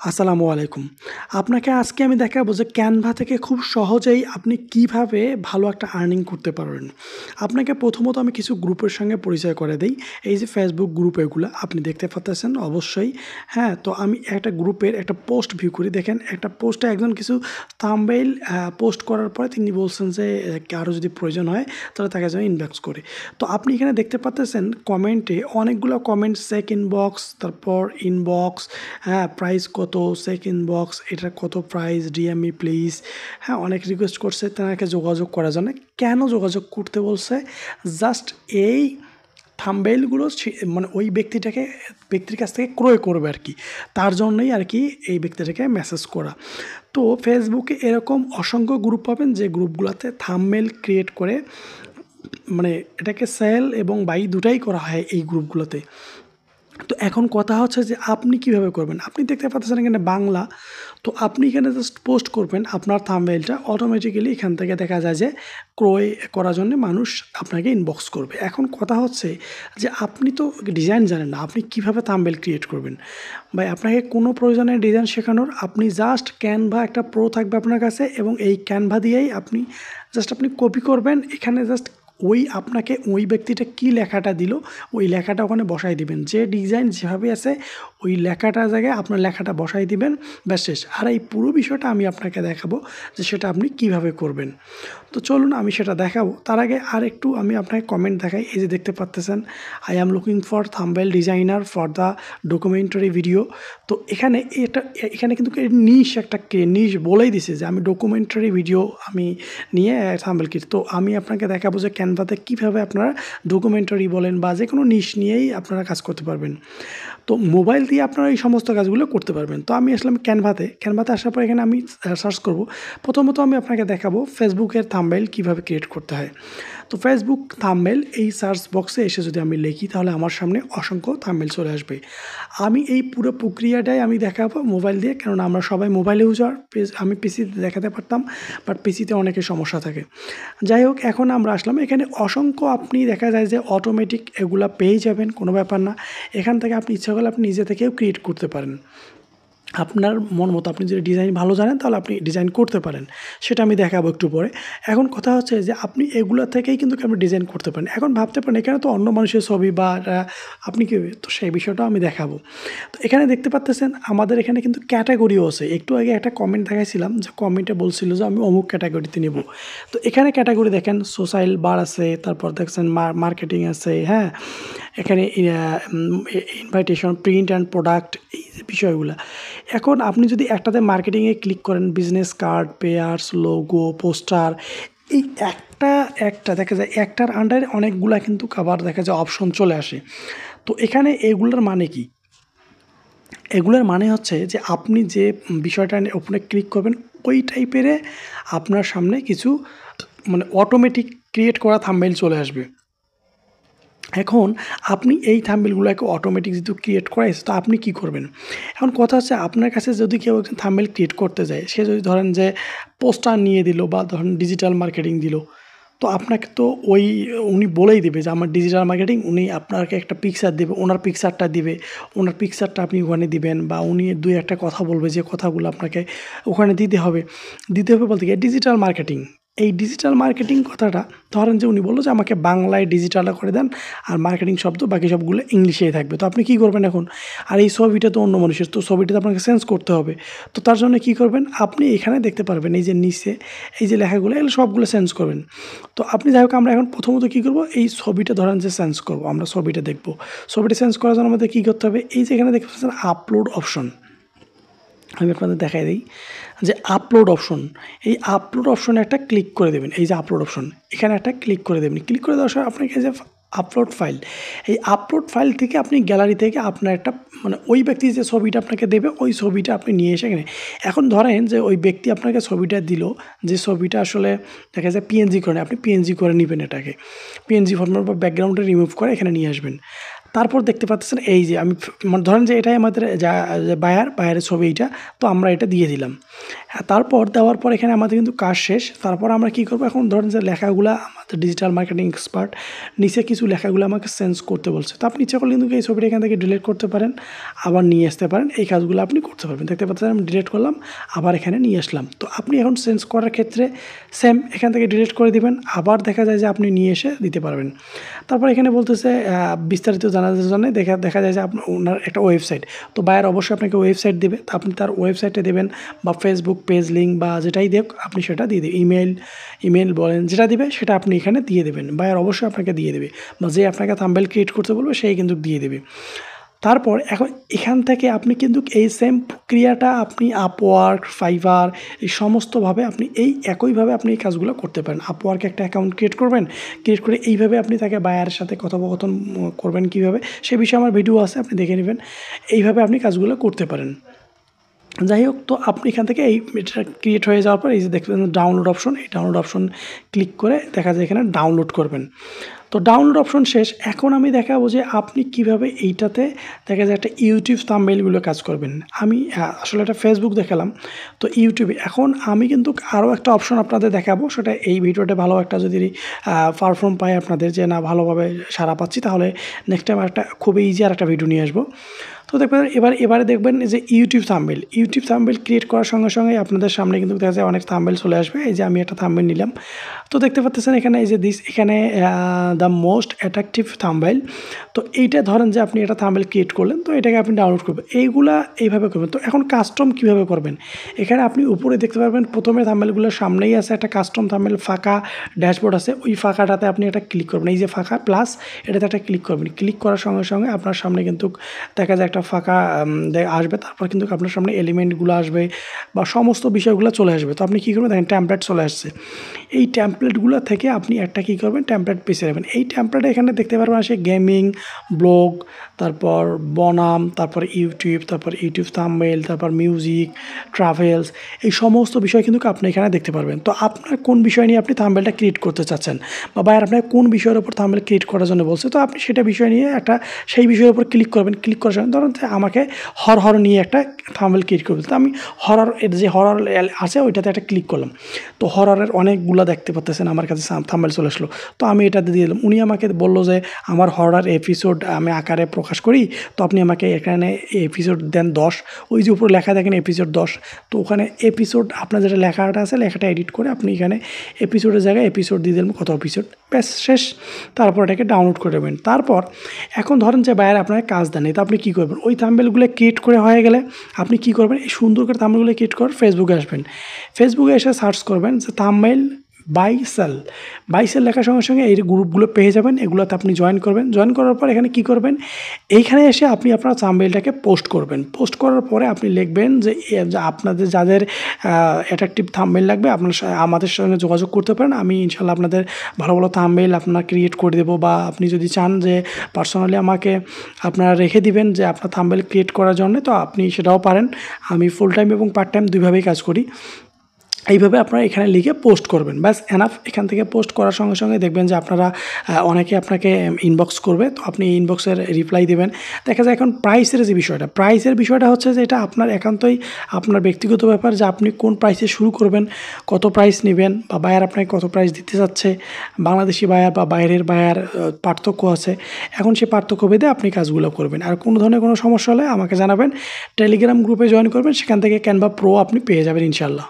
আসসালামু আলাইকুম। আপনাকে আজকে আমি দেখাবো যে Canva থেকে খুব সহজেই আপনি কিভাবে ভালো একটা আর্নিং করতে পারবেন। আপনাকে প্রথমত আমি কিছু গ্রুপের সঙ্গে পরিচয় করে দেই। এই যে Facebook গ্রুপ এগুলা আপনি দেখতে পারতেছেন অবশ্যই। হ্যাঁ? তো আমি একটা গ্রুপের একটা পোস্ট ভিউ করি। দেখেন একটা পোস্টে একজন কিছু থাম্বনেইল পোস্ট করার পরে তিনি বলছেন যে কারো যদি প্রয়োজন হয় তাহলে তাকে যেন ইনবক্স করে। তো আপনি এখানে দেখতে পারতেছেন কমেন্টে অনেকগুলো কমেন্ট চেক ইনবক্স, তারপর ইনবক্স, হ্যাঁ, প্রাইস কত, চেক ইনবক্স, এটার কত প্রাইস, ডিএমই প্লিজ, হ্যাঁ, অনেক রিকোয়েস্ট করছে তেনাকে যোগাযোগ করার জন্য। কেন যোগাযোগ করতে বলছে? জাস্ট এই থাম্বনেইলগুলো মানে ওই ব্যক্তির কাছ থেকে ক্রয় করবে আরকি। তার জন্যই আরকি এই ব্যক্তিটাকে মেসেজ করা। তো ফেসবুকে এরকম অসংখ্য গ্রুপ পাবেন যে গ্রুপগুলাতে থাম্বনেইল ক্রিয়েট করে মানে এটাকে সেল এবং বাই দুটাই করা হয় এই গ্রুপগুলোতে। তো এখন কথা হচ্ছে যে আপনি কিভাবে করবেন? আপনি দেখতে পাচ্ছেন এখানে বাংলা। তো আপনি এখানে জাস্ট পোস্ট করবেন আপনার থাম্বনেইলটা, অটোমেটিক্যালি এখান থেকে দেখা যায় যে ক্রয় করার জন্য মানুষ আপনাকে ইনবক্স করবে। এখন কথা হচ্ছে যে আপনি তো ডিজাইন জানেন না, আপনি কিভাবে থাম্বনেইল ক্রিয়েট করবেন? ভাই আপনাকে কোনো প্রয়োজন নেই ডিজাইন শেখানোর। আপনি জাস্ট Canva একটা প্রো থাকবে আপনার কাছে এবং এই Canva দিয়েই আপনি কপি করবেন। এখানে জাস্ট আপনাকে ওই ব্যক্তিটা কী লেখাটা দিল, ওই লেখাটা ওখানে বসাই দিবেন। যে ডিজাইন যেভাবে আছে ওই লেখাটার জায়গায় আপনার লেখাটা বসাই দিবেন, ব্যাস শেষ। আর এই পুরো বিষয়টা আমি আপনাকে দেখাবো যে সেটা আপনি কিভাবে করবেন। তো চলুন আমি সেটা দেখাবো। তার আগে আরেকটু আমি আপনাকে কমেন্ট দেখাই। এই যে দেখতে পারতেছেন, I am looking for thumbnail designer for the documentary video. তো এখানে কিন্তু একটা নিশ বলেই দিছে যে আমি ডকুমেন্টারি ভিডিও আমি নিয়ে থাম্বনেইল তো আমি আপনাকে দেখাবো যে Canva-তে কীভাবে আপনারা ডকুমেন্টারি বলেন বা যেকোনো নিশ নিয়েই আপনারা কাজ করতে পারবেন। তো মোবাইল দিয়ে আপনারা এই সমস্ত কাজগুলো করতে পারবেন। তো আমি আসলাম Canva-তে আসার পর এখানে আমি সার্চ করব। প্রথমত আমি আপনাকে দেখাবো ফেসবুকের থাম্বনেইল কীভাবে ক্রিয়েট করতে হয়। তো ফেসবুক থাম্বনেইল এই সার্চ বক্সে এসে যদি আমি লিখি তাহলে আমার সামনে অসংখ্য থাম্বনেইল চলে আসবে। আমি এই পুরো প্রক্রিয়াটাই আমি দেখাবো মোবাইল দিয়ে, কেননা আমরা সবাই মোবাইল ইউজার। আমি পিসিতে দেখাতে পারতাম, বাট পিসিতে অনেকের সমস্যা থাকে। যাই হোক, এখন আমরা আসলাম এখানে অসংখ্য আপনি দেখা যায় যে অটোমেটিক এগুলা পেয়ে যাবেন, কোনো ব্যাপার না। এখান থেকে আপনি ইচ্ছা করলে আপনি নিজে থেকেও ক্রিয়েট করতে পারেন। আপনার মন মতো আপনি যদি ডিজাইন ভালো জানেন তাহলে আপনি ডিজাইন করতে পারেন। সেটা আমি দেখাবো একটু পরে। এখন কথা হচ্ছে যে আপনি এগুলা থেকেই কিন্তু আপনি ডিজাইন করতে পারেন। এখন ভাবতে পারেন এখানে তো অন্য মানুষের ছবি বা আপনি কি, তো সেই বিষয়টাও আমি দেখাবো। তো এখানে দেখতে পারতেছেন আমাদের এখানে কিন্তু ক্যাটাগরিও আছে। একটু আগে একটা কমেন্ট দেখাইছিলাম যে কমেন্টে বলছিল যে আমি অমুক ক্যাটাগরিতে নিব। তো এখানে ক্যাটাগরি দেখেন সোশ্যাল বার আছে, তারপর দেখছেন মার্কেটিং আছে, হ্যাঁ? এখানে ইনভাইটেশন, প্রিন্ট অ্যান্ড প্রোডাক্ট, এই যে বিষয়গুলা। এখন আপনি যদি একটাতে মার্কেটিংয়ে ক্লিক করেন, business card, pairs, logo, poster, এই একটা দেখা যায় একটার আন্ডারে অনেকগুলা কিন্তু আবার দেখা যায় অপশন চলে আসে। তো এখানে এগুলোর মানে কি? এগুলোর মানে হচ্ছে যে আপনি যে বিষয়টা ওপরে ক্লিক করবেন ওই টাইপের আপনার সামনে কিছু মানে অটোমেটিক ক্রিয়েট করা থাম্বনেইল চলে আসবে। এখন আপনি এই থাম্বনেইলগুলোকে অটোমেটিক যেহেতু ক্রিয়েট করাইছে, তো আপনি কি করবেন? এখন কথা হচ্ছে আপনার কাছে যদি কেউ একজন থাম্বনেইল ক্রিয়েট করতে যায়, সে যদি ধরেন যে পোস্টার নিয়ে দিল বা ধরেন ডিজিটাল মার্কেটিং দিল, তো আপনাকে তো উনি বলেই দিবে যে আমার ডিজিটাল মার্কেটিং, উনি আপনাকে একটা পিকচার দেবে, ওনার পিকচারটা দিবে, ওনার পিকচারটা আপনি ওখানে দিবেন বা উনি ২-১ টা কথা বলবে যে কথাগুলো আপনাকে ওখানে দিতে হবে। বলতে কি ডিজিটাল মার্কেটিং। এই ডিজিটাল মার্কেটিং কথাটা ধরেন যে উনি বলল যে আমাকে বাংলায় ডিজিটালটা করে দেন আর মার্কেটিং শব্দ বাকি সবগুলো ইংলিশেই থাকবে। তো আপনি কী করবেন এখন? আর এই ছবিটা তো অন্য মানুষের, তো ছবিটা তো আপনাকে চেঞ্জ করতে হবে। তো তার জন্য কী করবেন? আপনি এখানে দেখতে পারবেন এই যে নিচে এই যে লেখাগুলো, এগুলো সবগুলো চেঞ্জ করবেন। তো আপনি যাই হোক, আমরা এখন প্রথমত কী করব? এই ছবিটা ধরেন যে চেঞ্জ করব, আমরা ছবিটা দেখব। ছবিটা চেঞ্জ করার জন্য আমাদের কী করতে হবে? এই যে এখানে দেখতে পাচ্ছেন আপলোড অপশন। আমি আপনাদের দেখাই দেই যে আপলোড অপশন। এই আপলোড অপশনে একটা ক্লিক করে দেবেন। এই যে আপলোড অপশন, এখানে একটা ক্লিক করে দেবেন। ক্লিক করে দেওয়ার সময় আপনাকে এই যে আপলোড ফাইল, এই আপলোড ফাইল থেকে আপনি গ্যালারি থেকে আপনার একটা মানে ওই ব্যক্তি যে ছবিটা আপনাকে দেবে ওই ছবিটা আপনি নিয়ে এসে এখানে, এখন ধরেন যে ওই ব্যক্তি আপনাকে ছবিটা দিল, যে ছবিটা আসলে দেখা যায় পিএনজি করে, আপনি পিএনজি করে নেবেন, এটাকে পিএনজি ফরম্যাট বা ব্যাকগ্রাউন্ডে রিমুভ করে এখানে নিয়ে আসবেন। তারপর দেখতে পাচ্ছেন এই যে আমি মানে ধরেন যে এটাই আমাদের বায়ারের ছবি এইটা, তো আমরা এটা দিয়ে দিলাম। হ্যাঁ, তারপর দেওয়ার পর এখানে আমাদের কিন্তু কাজ শেষ। তারপর আমরা কী করবো? এখন ধরেন যে লেখাগুলা ডিজিটাল মার্কেটিং এক্সপার্ট, নিচে কিছু লেখাগুলো আমাকে চেঞ্জ করতে বলছে। তো আপনি ইচ্ছা করলে কিন্তু এই ছবিটা এখান থেকে ডিলিট করতে পারেন, আবার নিয়ে আসতে পারেন। এই কাজগুলো আপনি করতে পারবেন। দেখতে পাচ্ছেন আমি ডিলিট করলাম, আবার এখানে নিয়ে আসলাম। তো আপনি এখন চেঞ্জ করার ক্ষেত্রে সেম এখান থেকে ডিলিট করে দিবেন, আবার দেখা যায় যে আপনি নিয়ে এসে দিতে পারবেন। তারপর এখানে বলতেছে বিস্তারিত জানার জন্য দেখা যায় যে আপনার ওনার একটা ওয়েবসাইট, তো বায়ার অবশ্যই আপনাকে ওয়েবসাইট দেবে, তো আপনি তার ওয়েবসাইটে দেবেন বা ফেসবুক পেজ লিঙ্ক বা যেটাই দেখ আপনি সেটা দিয়ে দেবেন। ইমেল বলেন, যেটা দিবে সেটা আপনি এখানে দিয়ে দেবেন। বায়ার অবশ্যই আপনাকে দিয়ে দেবে, বা যে আপনাকে থাম্বনেল ক্রিয়েট করতে বলবে সেই কিন্তু দিয়ে দেবে। তারপর এখন এখান থেকে আপনি কিন্তু এই সেম প্রক্রিয়াটা আপনি আপওয়ার্ক, ফাইবার এই সমস্তভাবে আপনি এই একইভাবে আপনি এই কাজগুলো করতে পারেন। আপওয়ার্কে একটা অ্যাকাউন্ট ক্রিয়েট করবেন, ক্রিয়েট করে এইভাবে আপনি তাকে বায়ারের সাথে কথোপকথন করবেন কীভাবে, সে বিষয়ে আমার ভিডিও আছে, আপনি দেখে নেবেন। এইভাবে আপনি কাজগুলো করতে পারেন। যাই হোক, তো আপনি এখান থেকে এটা ক্রিয়েট হয়ে যাওয়ার পর এই যে দেখবেন ডাউনলোড অপশন, এই ডাউনলোড অপশন ক্লিক করে দেখা যায় এখানে ডাউনলোড করবেন। তো ডাউনলোড অপশন শেষ। এখন আমি দেখাবো যে আপনি কিভাবে এইটাতে দেখা যায় একটা ইউটিউব থাম্বনেইলগুলো কাজ করবেন। আমি আসলে একটা ফেসবুক দেখালাম, তো ইউটিউবে এখন আমি কিন্তু আরও একটা অপশন আপনাদের দেখাবো, সেটা এই ভিডিওতে ভালো একটা যদি পারফর্ম পাই আপনাদের, যে না ভালোভাবে সাড়া পাচ্ছি, তাহলে নেক্সট টাইম একটা খুবই ইজি আর একটা ভিডিও নিয়ে আসবো। তো দেখবেন এবারে দেখবেন যে ইউটিউব থাম্বনেইল ক্রিয়েট করার সঙ্গে সঙ্গে আপনাদের সামনে কিন্তু দেখা যায় অনেক থাম্বনেইল চলে আসবে। এই যে আমি একটা থাম্বনেইল নিলাম, তো দেখতে পাচ্ছেন এখানে এই যে এখানে দ্য মোস্ট অ্যাট্রাকটিভ থাম্বনেইল। তো এইটা ধরেন যে আপনি একটা থাম্বনেইল ক্রিয়েট করলেন, তো এটাকে আপনি ডাউনলোড করবেন, এইগুলা এইভাবে করবেন। তো এখন কাস্টম কীভাবে করবেন, এখানে আপনি উপরে দেখতে পারবেন প্রথমে থাম্বনেইলগুলোর সামনেই আছে একটা কাস্টম থাম্বনেইল, ফাঁকা ড্যাশবোর্ড আছে, ওই ফাঁকাটাতে আপনি একটা ক্লিক করবেন, এই যে ফাঁকা প্লাস এটাতে একটা ক্লিক করবেন। ক্লিক করার সঙ্গে সঙ্গে আপনার সামনে কিন্তু দেখা যায় একটা ফাঁকা আসবে, তারপর কিন্তু আপনার সামনে এলিমেন্টগুলো আসবে বা সমস্ত বিষয়গুলো চলে আসবে। তো আপনি কী করবেন, দেখেন টেমপ্লেট চলে আসছে। এই টেমপ্লেটগুলো থেকে আপনি একটা কী করবেন, টেমপ্লেট বেছে নেবেন। এই টেমপ্লেটে এখানে দেখতে পারবেন আসে গেমিং, ব্লগ, তারপর বনাম, তারপর ইউটিউব থাম্বনেইল, তারপর মিউজিক, ট্রাভেলস, এই সমস্ত বিষয় কিন্তু আপনি এখানে দেখতে পারবেন। তো আপনার কোন বিষয় নিয়ে আপনি থাম্বনেইলটা ক্রিয়েট করতে চাচ্ছেন, বা বায়ার আপনাকে কোন বিষয়ের উপর থাম্বনেইল ক্রিয়েট করার জন্য বলছে, তো আপনি সেটা বিষয় নিয়ে সেই বিষয়ের উপর ক্লিক করবেন। ক্লিক করার সময় ধরুন আমাকে হরর নিয়ে একটা থাম্বনেইল ক্রিয়েট করবে, তো আমি যে হরর আছে ওইটাতে একটা ক্লিক করলাম। তো হররের অনেকগুলো দেখতে পাচ্ছেন আমার কাছে থাম্বনেইল চলে আসলো, তো আমি এটাতে দিয়ে দিলাম। উনি আমাকে বললো যে আমার হরর এপিসোড আমি আকারে প্রকাশ করি, তো আপনি আমাকে এখানে এপিসোড দেন 10, ওই যে উপরে লেখা দেখেন এপিসোড 10, তো ওখানে এপিসোড আপনার যেটা লেখাটা আছে লেখাটা এডিট করে আপনি এখানে এপিসোডের জায়গায় এপিসোড দিয়ে দিলাম, কত এপিসোড, ব্যাস শেষ। তারপর এটাকে ডাউনলোড করে দেবেন। তারপর এখন ধরেন যে বায়ার আপনাকে কাজ দেন, তো আপনি কী করবেন, ওই থাম্বনেইলগুলো ক্রিয়েট করে হয়ে গেলে আপনি কী করবেন, এই সুন্দর করে থাম্বনেইলগুলো ক্রিয়েট করে ফেসবুকে আসবেন। ফেসবুকে এসে সার্চ করবেন যে থাম্বনেইল বাই সেল লেখার সঙ্গে সঙ্গে এই গ্রুপগুলো পেয়ে যাবেন, এগুলোতে আপনি জয়েন করবেন। জয়েন করার পর এখানে কি করবেন, এইখানে এসে আপনি আপনার থাম্বনেইলটাকে পোস্ট করবেন। পোস্ট করার পরে আপনি লিখবেন যে আপনাদের যাদের অ্যাট্রাকটিভ থাম্বনেইল লাগবে আমাদের সঙ্গে যোগাযোগ করতে পারেন, আমি ইনশাল্লাহ আপনাদের ভালো ভালো থাম্বনেইল আপনার ক্রিয়েট করে দেবো, বা আপনি যদি চান যে পার্সোনালি আমাকে আপনারা রেখে দিবেন যে আপনার থাম্বনেইল ক্রিয়েট করার জন্য, তো আপনি সেটাও পারেন। আমি ফুল টাইম এবং পার্ট টাইম দুইভাবেই কাজ করি। এইভাবে আপনারা এখানে লিখে পোস্ট করবেন, ব্যাস এনাফ। এখান থেকে পোস্ট করার সঙ্গে সঙ্গে দেখবেন যে আপনারা অনেকে আপনাকে ইনবক্স করবে, তো আপনি ইনবক্সের রিপ্লাই দেবেন। দেখা যায় এখন প্রাইসের বিষয়টা হচ্ছে যে এটা আপনার একান্তই আপনার ব্যক্তিগত ব্যাপার, যে আপনি কোন প্রাইসে শুরু করবেন, কত প্রাইস নেবেন, বা বায়ার আপনাকে কত প্রাইস দিতে যাচ্ছে, বাংলাদেশি বায়ার বা বাইরের বায়ার পার্থক্য আছে। এখন সেই পার্থক্য ভেদে আপনি কাজগুলো করবেন। আর কোনো ধরনের কোনো সমস্যা হলে আমাকে জানাবেন, টেলিগ্রাম গ্রুপে জয়েন করবেন, সেখান থেকে ক্যানভা প্রো আপনি পেয়ে যাবেন ইনশাল্লাহ।